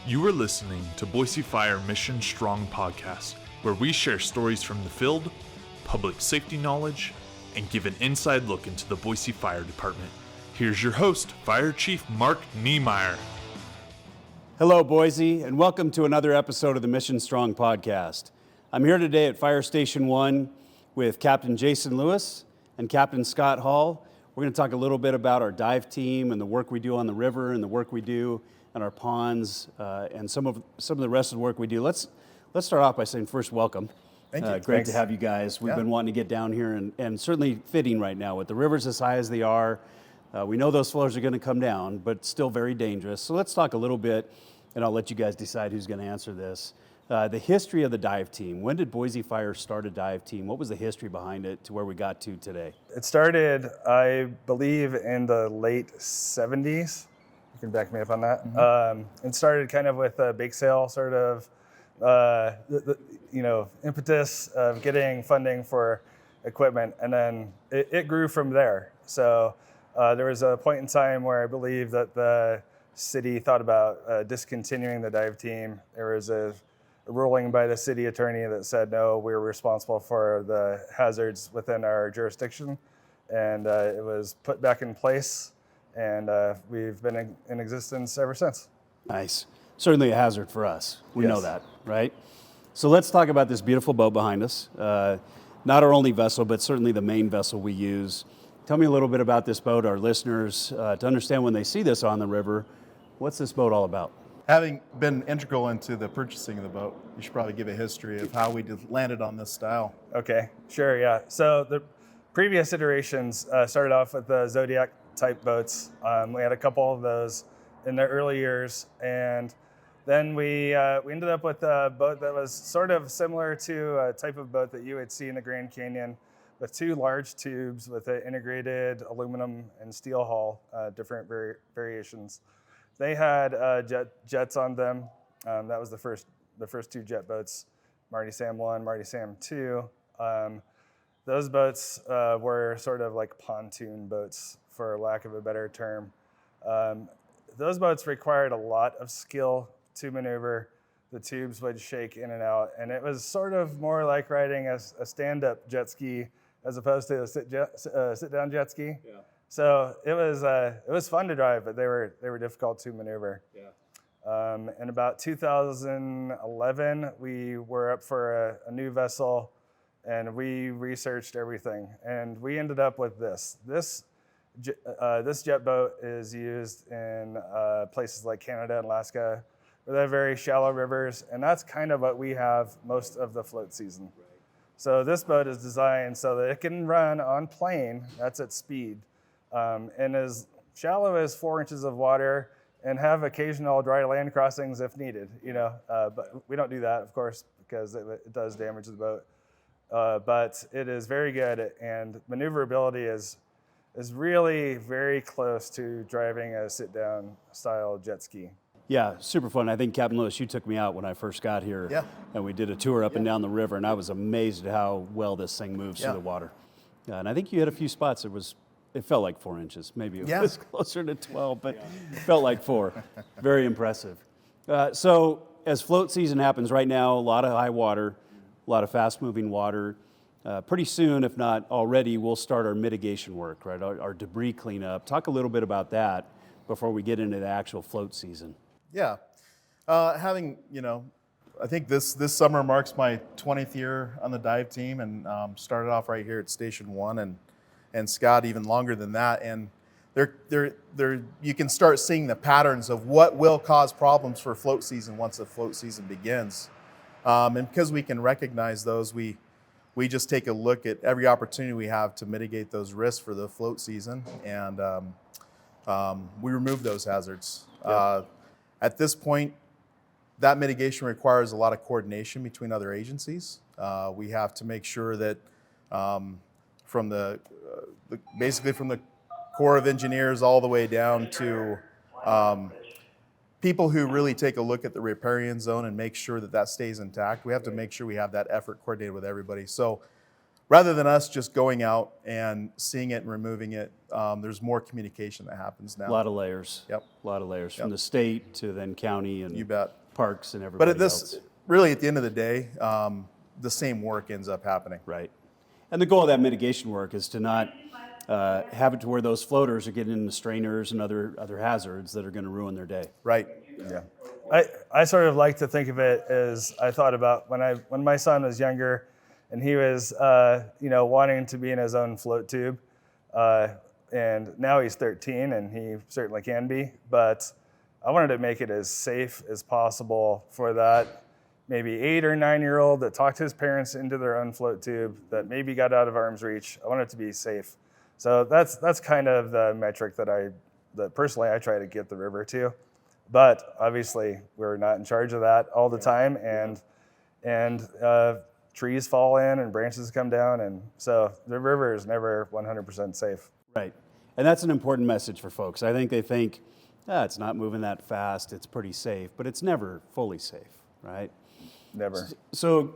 You are listening to Boise Fire Mission Strong podcast, where we share stories from the field, public safety knowledge, and give an inside look into the Boise Fire Department. Here's your host, Fire Chief Mark Niemeyer. Hello, Boise, and welcome to another episode of the Mission Strong podcast. I'm here today at Fire Station 1 with Captain Jason Lewis and Captain Scott Hall. We're going to talk a little bit about our dive team and the work we do on the river and the work we do in our ponds and some of the rest of the work we do. Let's start off by saying first, welcome. Thank you. Great to have you guys. We've been wanting to get down here and certainly fitting right now with the rivers as high as they are. We know those flows are going to come down, but still very dangerous. So let's talk a little bit, and I'll let you guys decide who's going to answer this. The history of the dive team. When did Boise Fire start a dive team? What was the history behind it to where we got to today? It started, I believe, in the late 70s. You can back me up on that. Mm-hmm. It started kind of with a bake sale sort of, impetus of getting funding for equipment, and then it grew from there. So there was a point in time where I believe that the city thought about discontinuing the dive team. There was a ruling by the city attorney that said, no, we're responsible for the hazards within our jurisdiction. And it was put back in place, and we've been in existence ever since. Nice. Certainly a hazard for us. We Yes. know that, right? So let's talk about this beautiful boat behind us. Not our only vessel, but certainly the main vessel we use. Tell me a little bit about this boat, our listeners, to understand when they see this on the river, what's this boat all about? Having been integral into the purchasing of the boat, you should probably give a history of how we landed on this style. Okay, sure, yeah. So the previous iterations started off with the Zodiac type boats. We had a couple of those in the early years, and then we ended up with a boat that was sort of similar to a type of boat that you would see in the Grand Canyon, with two large tubes with an integrated aluminum and steel hull, different variations. They had jets on them. That was the first two jet boats, Marty Sam 1, Marty Sam 2. Those boats were sort of like pontoon boats, for lack of a better term. Those boats required a lot of skill to maneuver. The tubes would shake in and out, and it was sort of more like riding a stand-up jet ski as opposed to a sit-down jet ski. Yeah. So it was fun to drive, but they were difficult to maneuver. Yeah. In about 2011, we were up for a new vessel, and we researched everything, and we ended up with this. This jet boat is used in places like Canada and Alaska, where they have very shallow rivers, and that's kind of what we have most of the float season. Right. So this boat is designed so that it can run on plane, that's at speed, and as shallow as 4 inches of water, and have occasional dry land crossings if needed. But we don't do that, of course, because it does damage the boat. But it is very good, and maneuverability is really very close to driving a sit-down style jet ski. Yeah, super fun. I think, Captain Lewis, you took me out when I first got here. Yeah. And we did a tour up and down the river, and I was amazed at how well this thing moves through the water. And I think you hit a few spots. It felt like 4 inches. Maybe it was closer to 12, but it felt like 4. Very impressive. So as float season happens right now, a lot of high water, a lot of fast-moving water. Pretty soon, if not already, we'll start our mitigation work, right? Our debris cleanup. Talk a little bit about that before we get into the actual float season. Yeah. I think this summer marks my 20th year on the dive team, and started off right here at Station 1, and Scott even longer than that. And you can start seeing the patterns of what will cause problems for float season once the float season begins. And because we can recognize those, we just take a look at every opportunity we have to mitigate those risks for the float season, and we remove those hazards. Yep. At this point, that mitigation requires a lot of coordination between other agencies. We have to make sure that basically from the Corps of Engineers all the way down to people who really take a look at the riparian zone and make sure that stays intact. We have to make sure we have that effort coordinated with everybody. So rather than us just going out and seeing it and removing it, there's more communication that happens now. A lot of layers. Yep. A lot of layers from Yep. the state to then county and You bet. parks and But everybody else. really, at the end of the day, the same work ends up happening. Right. And the goal of that mitigation work is to not have it to where those floaters are getting into strainers and other hazards that are going to ruin their day. Right. Yeah. I sort of like to think of it as I thought about when my son was younger and he was wanting to be in his own float tube. And now he's 13 and he certainly can be, but I wanted to make it as safe as possible for that maybe 8 or 9-year-old that talked his parents into their own float tube that maybe got out of arm's reach. I want it to be safe. So that's kind of the metric that personally I try to get the river to. But obviously we're not in charge of that all the time, and trees fall in and branches come down, and so the river is never 100% safe. Right. And that's an important message for folks. I think they think, it's not moving that fast, it's pretty safe, but it's never fully safe, right? Never. So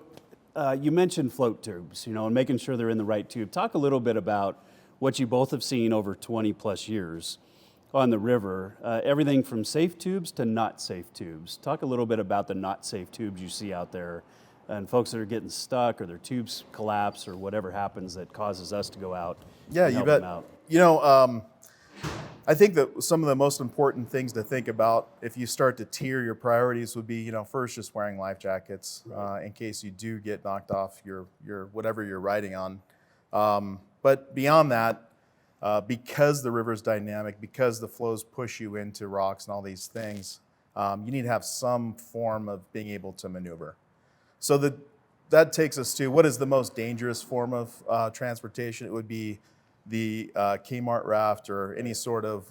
you mentioned float tubes, and making sure they're in the right tube. Talk a little bit about what you both have seen over 20 plus years on the river, everything from safe tubes to not safe tubes. Talk a little bit about the not safe tubes you see out there and folks that are getting stuck or their tubes collapse or whatever happens that causes us to go out Yeah, and you help bet. them out. I think that some of the most important things to think about if you start to tier your priorities would be, first just wearing life jackets in case you do get knocked off your whatever you're riding on. But beyond that, because the river's dynamic, because the flows push you into rocks and all these things, you need to have some form of being able to maneuver. So that takes us to what is the most dangerous form of transportation. It would be the Kmart raft or any sort of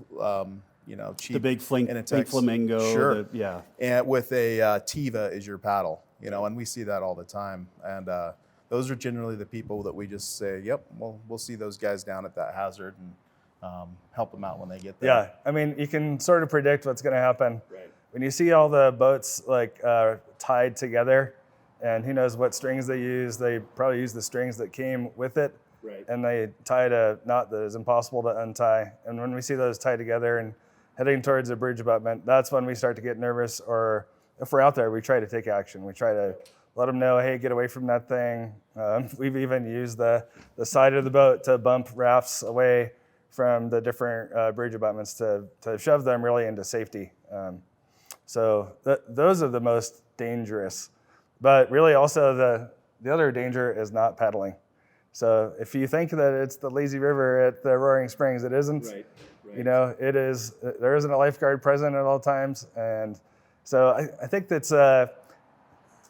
cheap The big flamingo. Sure. Yeah. And with a Tiva as your paddle, and we see that all the time. And those are generally the people that we just say, yep, we'll see those guys down at that hazard and help them out when they get there. Yeah, I mean, you can sort of predict what's going to happen. Right. When you see all the boats tied together, and who knows what strings they use, they probably use the strings that came with it. Right. And they tied a knot that is impossible to untie. And when we see those tied together and heading towards a bridge abutment, that's when we start to get nervous. Or if we're out there, we try to take action. We try to let them know, hey, get away from that thing. We've even used the side of the boat to bump rafts away from the different bridge abutments to shove them really into safety. So those are the most dangerous. But really also the other danger is not paddling. So if you think that it's the lazy river at the Roaring Springs, it isn't. Right. It is. There isn't a lifeguard present at all times, and so I think that's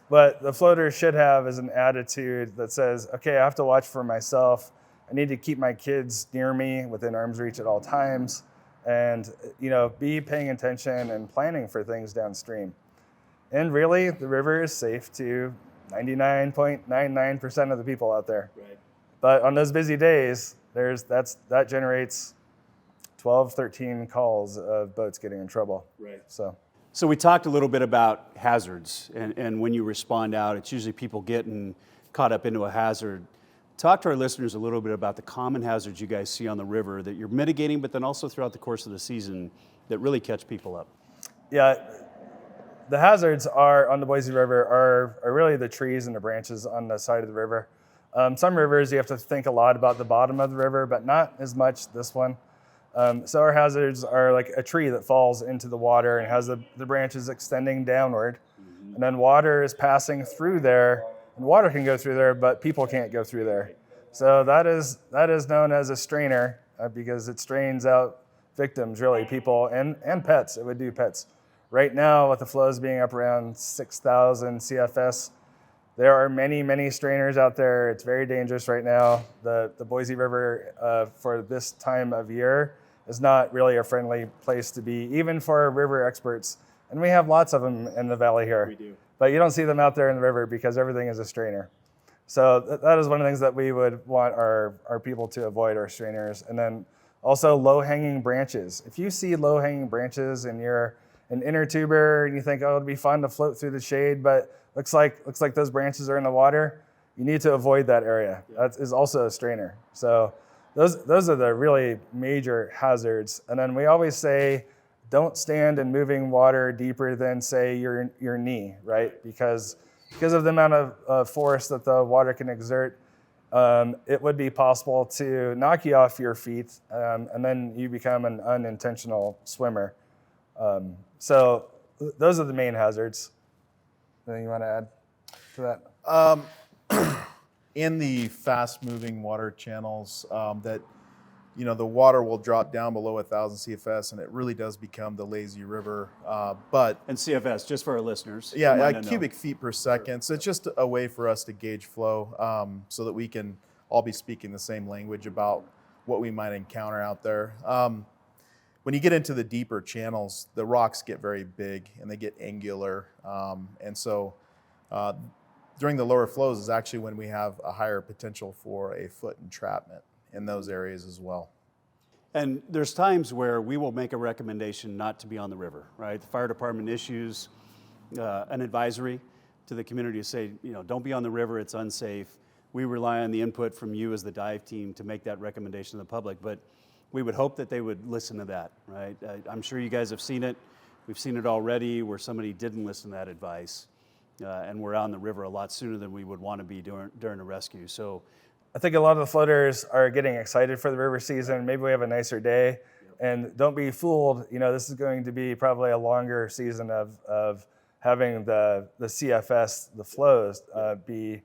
what the floaters should have is an attitude that says, okay, I have to watch for myself. I need to keep my kids near me within arm's reach at all times, and be paying attention and planning for things downstream. And really, the river is safe to 99.99% of the people out there. Right. But on those busy days, that generates 12, 13 calls of boats getting in trouble. Right. So we talked a little bit about hazards, and when you respond out, it's usually people getting caught up into a hazard. Talk to our listeners a little bit about the common hazards you guys see on the river that you're mitigating, but then also throughout the course of the season that really catch people up. Yeah, the hazards on the Boise River are really the trees and the branches on the side of the river. Some rivers you have to think a lot about the bottom of the river, but not as much this one. So our hazards are like a tree that falls into the water and has the branches extending downward. Mm-hmm. And then water is passing through there, and water can go through there, but people can't go through there. So that is known as a strainer because it strains out victims, really, people and pets. It would do pets. Right now, with the flows being up around 6,000 CFS, there are many, many strainers out there. It's very dangerous right now. The Boise River for this time of year is not really a friendly place to be, even for river experts. And we have lots of them in the valley here. We do. But you don't see them out there in the river because everything is a strainer. So that is one of the things that we would want our people to avoid, our strainers. And then also low-hanging branches. If you see low-hanging branches and you're an inner tuber and you think, oh, it'd be fun to float through the shade, but looks like those branches are in the water, you need to avoid that area. That is also a strainer. So those are the really major hazards. And then we always say, don't stand in moving water deeper than, say, your knee, right? Because of the amount of force that the water can exert, it would be possible to knock you off your feet, and then you become an unintentional swimmer. So those are the main hazards. Anything you want to add to that? In the fast-moving water channels, that the water will drop down below 1,000 CFS, and it really does become the lazy river. And CFS, just for our listeners. Yeah, cubic feet per second. So it's just a way for us to gauge flow, so that we can all be speaking the same language about what we might encounter out there. When you get into the deeper channels, the rocks get very big and they get angular, and so during the lower flows is actually when we have a higher potential for a foot entrapment in those areas as well. And there's times where we will make a recommendation not to be on the river, right? The fire department issues an advisory to the community to say, don't be on the river, it's unsafe. We rely on the input from you as the dive team to make that recommendation to the public, but we would hope that they would listen to that, right? I'm sure you guys have seen it. We've seen it already where somebody didn't listen to that advice, and we're on the river a lot sooner than we would want to be during a rescue. So I think a lot of the floaters are getting excited for the river season. Maybe we have a nicer day, and don't be fooled. This is going to be probably a longer season of having the CFS, the flows, be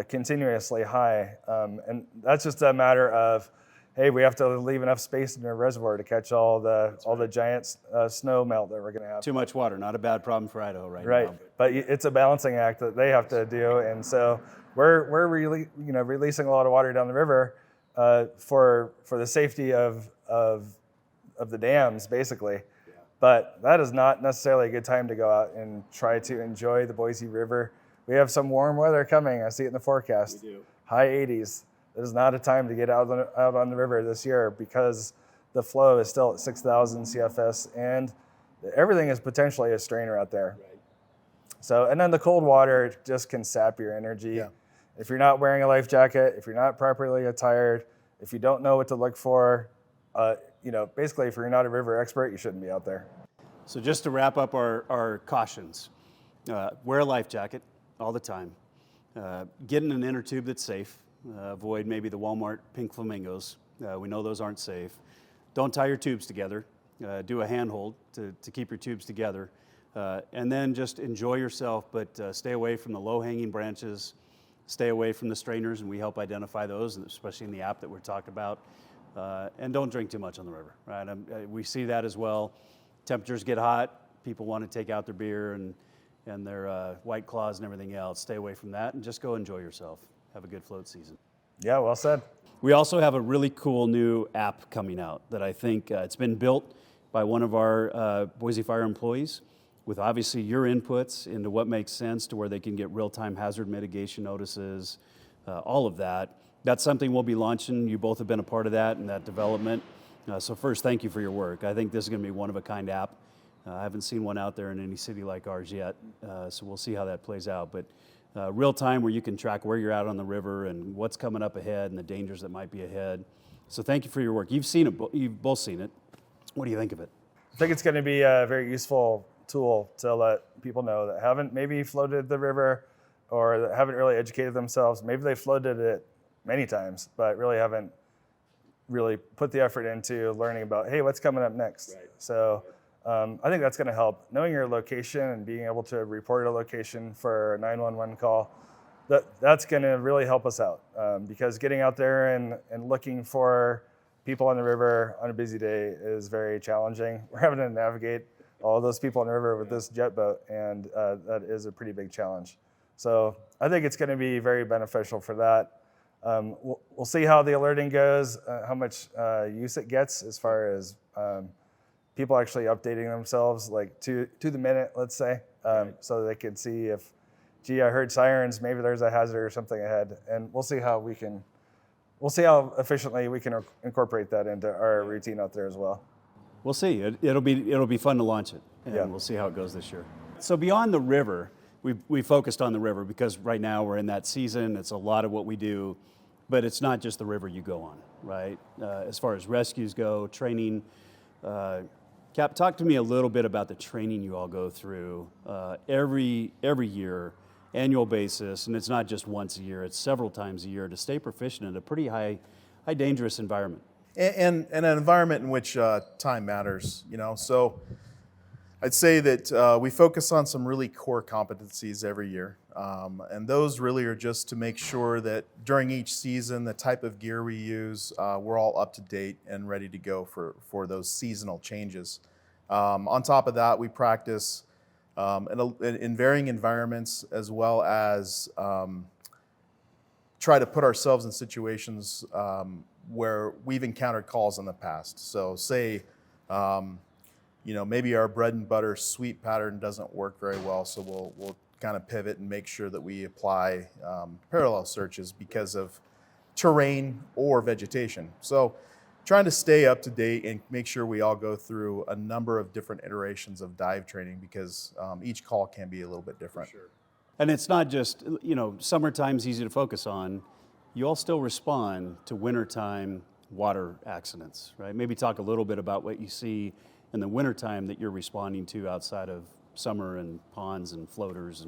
continuously high, and that's just a matter of, hey, we have to leave enough space in the reservoir to catch all the giant snow melt that we're going to have. Too much water, not a bad problem for Idaho right now. Right, but it's a balancing act that they have to do, and so we're really releasing a lot of water down the river for the safety of the dams, basically. Yeah. But that is not necessarily a good time to go out and try to enjoy the Boise River. We have some warm weather coming. I see it in the forecast. We do. High 80s. It is not a time to get out on the river this year because the flow is still at 6,000 CFS and everything is potentially a strainer out there. Right. So, and then the cold water just can sap your energy. Yeah. If you're not wearing a life jacket, if you're not properly attired, if you don't know what to look for, basically if you're not a river expert, you shouldn't be out there. So just to wrap up our cautions, wear a life jacket all the time. Get in an inner tube that's safe. Avoid maybe the Walmart pink flamingos. We know those aren't safe. Don't tie your tubes together. Do a handhold to keep your tubes together. And then just enjoy yourself, but stay away from the low-hanging branches. Stay away from the strainers, and we help identify those, especially in the app that we're talking about. And don't drink too much on the river, right? We see that as well. Temperatures get hot. People want to take out their beer and their White Claws and everything else. Stay away from that and just go enjoy yourself. Have a good float season. Yeah, well said. We also have a really cool new app coming out that I think it's been built by one of our Boise Fire employees with obviously your inputs into what makes sense to where they can get real-time hazard mitigation notices, all of that. That's something we'll be launching. You both have been a part of that and that development. So first, thank you for your work. I think this is going to be one of a kind app. I haven't seen one out there in any city like ours yet, so we'll see how that plays out. But real time where you can track where you're at on the river and what's coming up ahead and the dangers that might be ahead. So thank you for your work. You've seen it. You've both seen it. What do you think of it? I think it's going to be a very useful tool to let people know that haven't maybe floated the river or that haven't really educated themselves. Maybe they floated it many times, but really haven't really put the effort into learning about, hey, what's coming up next? Right. So I think that's going to help. Knowing your location and being able to report a location for a 911 call, that's going to really help us out because getting out there and looking for people on the river on a busy day is very challenging. We're having to navigate all those people on the river with this jet boat, and that is a pretty big challenge. So I think it's going to be very beneficial for that. We'll see how the alerting goes, how much use it gets as far as people actually updating themselves like to the minute, let's say, so they can see if, gee, I heard sirens, maybe there's a hazard or something ahead. And we'll see how efficiently we can incorporate that into our routine out there as well. We'll see. It'll be fun to launch it, and we'll see how it goes this year. So beyond the river, we focused on the river because right now we're in that season. It's a lot of what we do, but it's not just the river you go on, right? As far as rescues go, training. Cap, talk to me a little bit about the training you all go through every year, annual basis, and it's not just once a year; it's several times a year to stay proficient in a pretty high dangerous environment. And an environment in which time matters, So I'd say that we focus on some really core competencies every year. And those really are just to make sure that during each season, the type of gear we use, we're all up to date and ready to go for those seasonal changes. On top of that, we practice in varying environments, as well as try to put ourselves in situations where we've encountered calls in the past. So say, maybe our bread and butter sweep pattern doesn't work very well, so we'll kind of pivot and make sure that we apply parallel searches because of terrain or vegetation. So trying to stay up to date and make sure we all go through a number of different iterations of dive training because each call can be a little bit different. For sure. And it's not just, summertime's easy to focus on. You all still respond to wintertime water accidents, right? Maybe talk a little bit about what you see in the wintertime that you're responding to outside of summer and ponds and floaters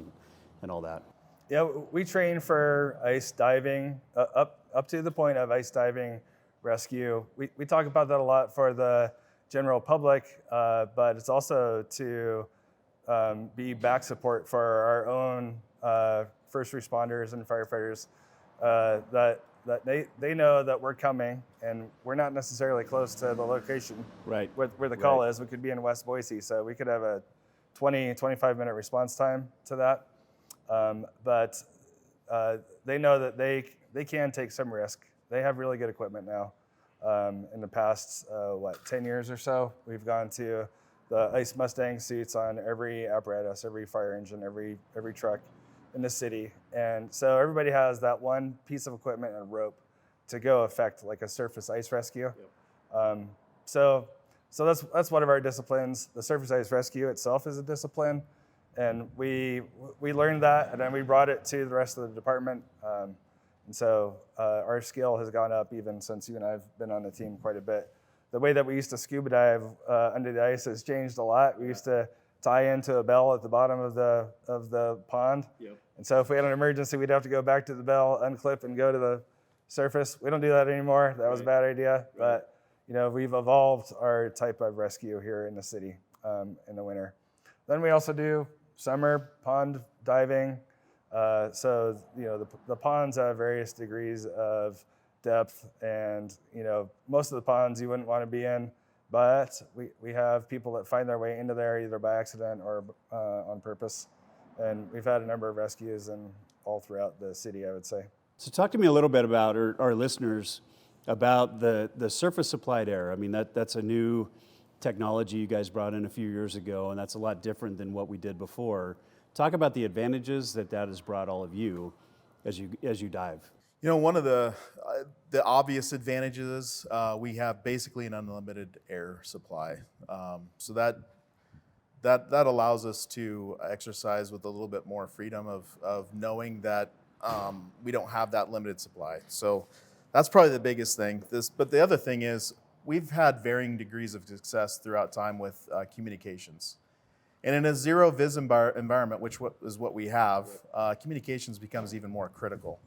and all that. Yeah, we train for ice diving, up to the point of ice diving rescue. We talk about that a lot for the general public, but it's also to be back support for our own first responders and firefighters, that they know that we're coming and we're not necessarily close to the location right where the call is. We could be in West Boise, so we could have a 25 minute response time to that. But they know that they can take some risk. They have really good equipment now. In the past, 10 years or so, we've gone to the Ice Mustang suits on every apparatus, every fire engine, every truck in the city. And so everybody has that one piece of equipment and a rope to go affect like a surface ice rescue. Yep. So that's one of our disciplines. The surface ice rescue itself is a discipline. And we learned that, and then we brought it to the rest of the department. And so our skill has gone up even since you and I have been on the team quite a bit. The way that we used to scuba dive under the ice has changed a lot. We used to tie into a bell at the bottom of the pond. Yep. And so if we had an emergency, we'd have to go back to the bell, unclip, and go to the surface. We don't do that anymore. That was a bad idea. Right. But we've evolved our type of rescue here in the city in the winter. Then we also do summer pond diving. So the ponds have various degrees of depth, and most of the ponds you wouldn't want to be in, but we have people that find their way into there either by accident or on purpose, and we've had a number of rescues and all throughout the city, I would say. So talk to me a little bit about our listeners about the surface supplied air. I mean that's a new technology you guys brought in a few years ago, and that's a lot different than what we did before. Talk about the advantages that has brought all of you as you dive. One of the obvious advantages, we have basically an unlimited air supply. So that allows us to exercise with a little bit more freedom of knowing that we don't have that limited supply. So that's probably the biggest thing. But the other thing is we've had varying degrees of success throughout time with communications. And in a zero-vis environment, which is what we have, communications becomes even more critical.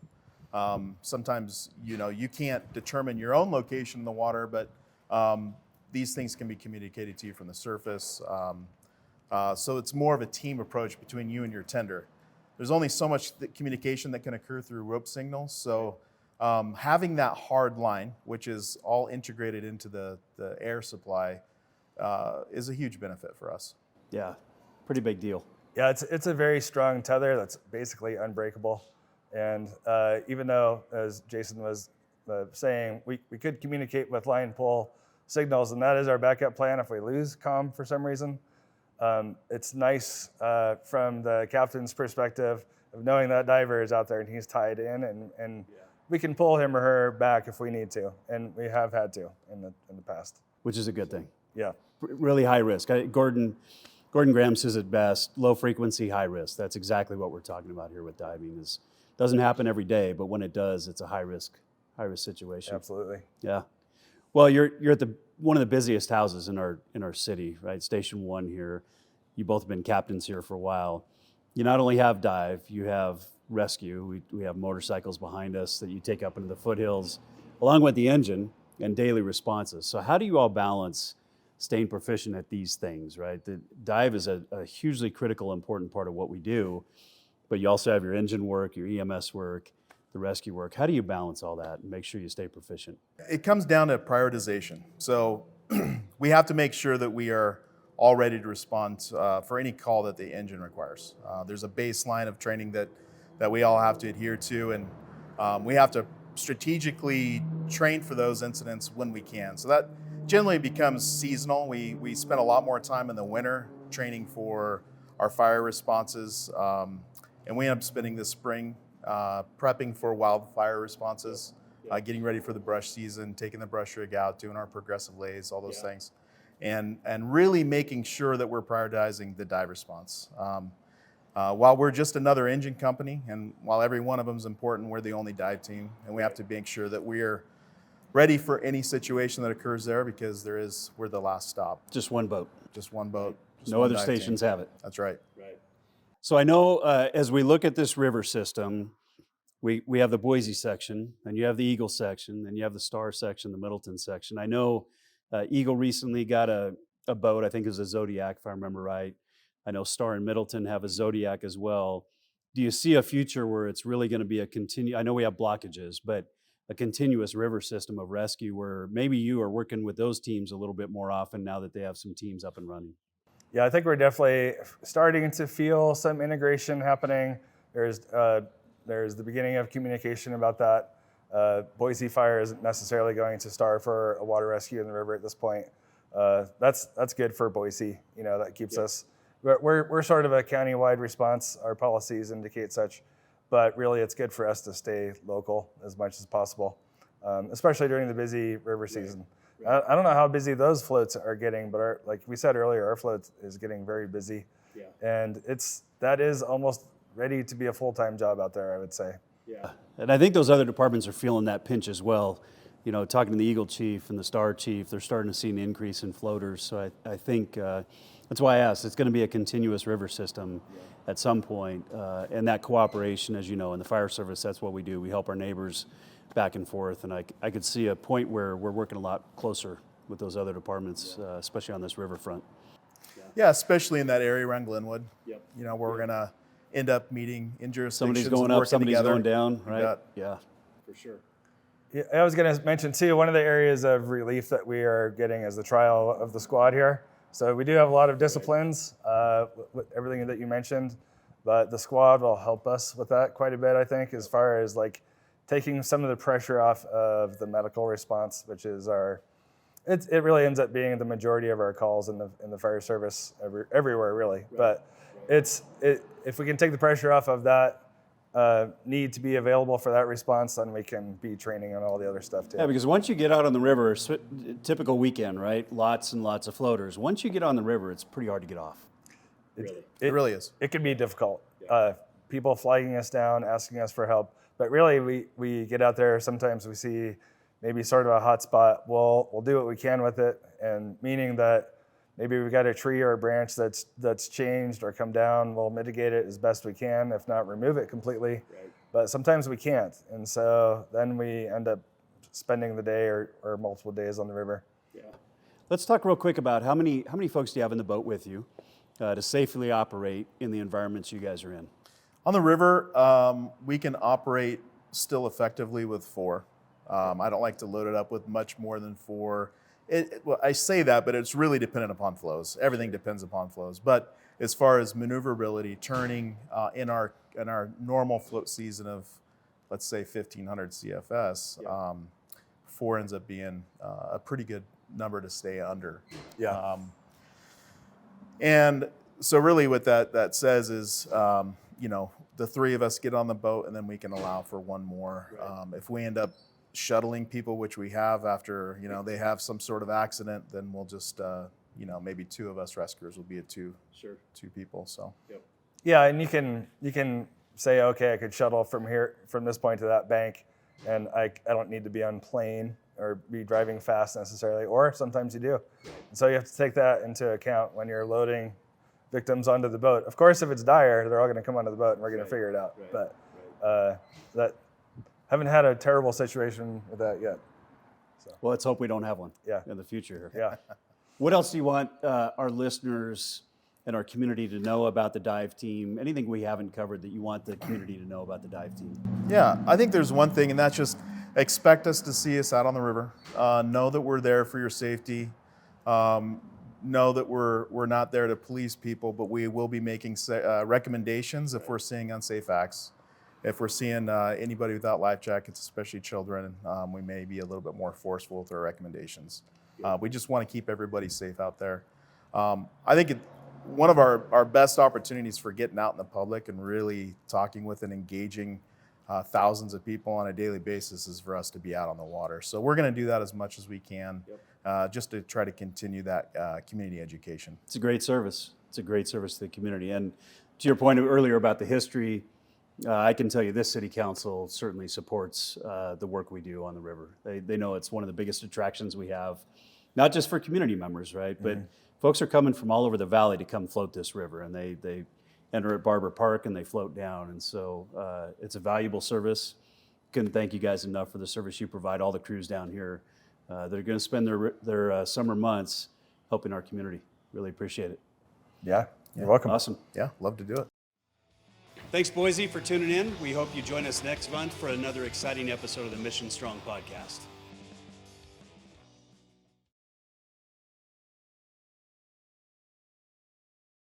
Sometimes, you can't determine your own location in the water, but these things can be communicated to you from the surface. So it's more of a team approach between you and your tender. There's only so much communication that can occur through rope signals. So having that hard line, which is all integrated into the air supply, is a huge benefit for us. Yeah, pretty big deal. Yeah, it's a very strong tether that's basically unbreakable. And even though, as Jason was saying, we could communicate with line pull signals, and that is our backup plan if we lose comm for some reason. It's nice from the captain's perspective of knowing that diver is out there and he's tied in, and we can pull him or her back if we need to, and we have had to in the past. Which is a good thing. Yeah. Really high risk. Gordon, Gordon Graham says it best, low frequency, high risk. That's exactly what we're talking about here with diving. It doesn't happen every day, but when it does, it's a high risk situation. Absolutely. Yeah. Well, you're at one of the busiest houses in our city, right? Station 1 here. You both have been captains here for a while. You not only have dive, you have rescue. We have motorcycles behind us that you take up into the foothills, along with the engine and daily responses. So how do you all balance staying proficient at these things, right? The dive is a hugely critical, important part of what we do, but you also have your engine work, your EMS work, the rescue work. How do you balance all that and make sure you stay proficient? It comes down to prioritization. So we have to make sure that we are all ready to respond for any call that the engine requires. There's a baseline of training that we all have to adhere to, and we have to strategically train for those incidents when we can. So that generally becomes seasonal. We spend a lot more time in the winter training for our fire responses, and we end up spending the spring prepping for wildfire responses, getting ready for the brush season, taking the brush rig out, doing our progressive lays, all those things, and really making sure that we're prioritizing the dive response. While we're just another engine company, and while every one of them is important, we're the only dive team, and we have to make sure that we're ready for any situation that occurs there, because we're the last stop. Just one boat. Just one boat. Just no one other dive stations team. have it. That's right. So I know as we look at this river system, we have the Boise section, and you have the Eagle section, and you have the Star section, the Middleton section. I know Eagle recently got a boat, I think it was a Zodiac, if I remember right. I know Star and Middleton have a Zodiac as well. Do you see a future where it's really going to be I know we have blockages, but a continuous river system of rescue where maybe you are working with those teams a little bit more often now that they have some teams up and running? Yeah, I think we're definitely starting to feel some integration happening. There's the beginning of communication about that. Boise Fire isn't necessarily going to Star for a water rescue in the river at this point. That's good for Boise. That keeps us. We're sort of a county-wide response. Our policies indicate such, but really it's good for us to stay local as much as possible, especially during the busy river season. I don't know how busy those floats are getting, but like we said earlier, our float is getting very busy, and that is almost ready to be a full-time job out there, I would say. Yeah, and I think those other departments are feeling that pinch as well. Talking to the Eagle chief and the Star chief, they're starting to see an increase in floaters. So I think that's why I asked. It's going to be a continuous river system at some point, and that cooperation, as you know, in the fire service, that's what we do. We help our neighbors back and forth, and I could see a point where we're working a lot closer with those other departments, especially on this riverfront. Yeah, especially in that area around Glenwood. Where we're going to end up meeting in jurisdictions. Somebody's going up, somebody's together. going down, right? Yeah, for sure. Yeah, I was going to mention too, one of the areas of relief that we are getting is the trial of the squad here. So we do have a lot of disciplines, with everything that you mentioned, but the squad will help us with that quite a bit, I think, as far as like taking some of the pressure off of the medical response, which is it really ends up being the majority of our calls in the fire service everywhere, really. But if we can take the pressure off of that need to be available for that response, then we can be training on all the other stuff too. Yeah, because once you get out on the river, typical weekend, right? Lots and lots of floaters. Once you get on the river, it's pretty hard to get off. It really is. It can be difficult. People flagging us down, asking us for help. But really, we get out there. Sometimes we see maybe sort of a hot spot. We'll do what we can with it, and meaning that maybe we got a tree or a branch that's changed or come down. We'll mitigate it as best we can, if not remove it completely. Right. But sometimes we can't, and so then we end up spending the day or multiple days on the river. Yeah. Let's talk real quick about how many folks do you have in the boat with you to safely operate in the environments you guys are in? On the river, we can operate still effectively with 4. I don't like to load it up with much more than 4. Well, I say that, but it's really dependent upon flows. Everything depends upon flows. But as far as maneuverability, turning in our normal float season of, let's say, 1,500 CFS, 4 ends up being a pretty good number to stay under. Yeah. And so really what that says is, the 3 of us get on the boat, and then we can allow for 1 more. Right. If we end up shuttling people, which we have after they have some sort of accident, then we'll just maybe 2 of us rescuers will be at two people. So. Yep. Yeah, and you can say, okay, I could shuttle from this point to that bank, and I don't need to be on plane or be driving fast necessarily, or sometimes you do. And so you have to take that into account when you're loading victims onto the boat. Of course, if it's dire, they're all going to come onto the boat, and we're going to figure it out. Right. But that haven't had a terrible situation with that yet. So. Well, let's hope we don't have one Yeah. in the future. Yeah. What else do you want our listeners and our community to know about the dive team? Anything we haven't covered that you want the community to know about the dive team? Yeah, I think there's one thing, and that's just expect us to see us out on the river. Know that we're there for your safety. Know that we're not there to police people, but we will be making recommendations if we're seeing unsafe acts. If we're seeing anybody without life jackets, especially children, we may be a little bit more forceful with our recommendations. We just want to keep everybody safe out there. I think one of our best opportunities for getting out in the public and really talking with and engaging thousands of people on a daily basis is for us to be out on the water. So we're going to do that as much as we can, just to try to continue that community education. It's a great service. It's a great service to the community. And to your point earlier about the history, I can tell you this city council certainly supports the work we do on the river. They know it's one of the biggest attractions we have, not just for community members, right? But folks are coming from all over the valley to come float this river, and they enter at Barber Park and they float down. And so it's a valuable service. Couldn't thank you guys enough for the service you provide, all the crews down here that are going to spend their summer months helping our community. Really appreciate it. Yeah, you're welcome. Awesome. Yeah, love to do it. Thanks, Boise, for tuning in. We hope you join us next month for another exciting episode of the Mission Strong podcast.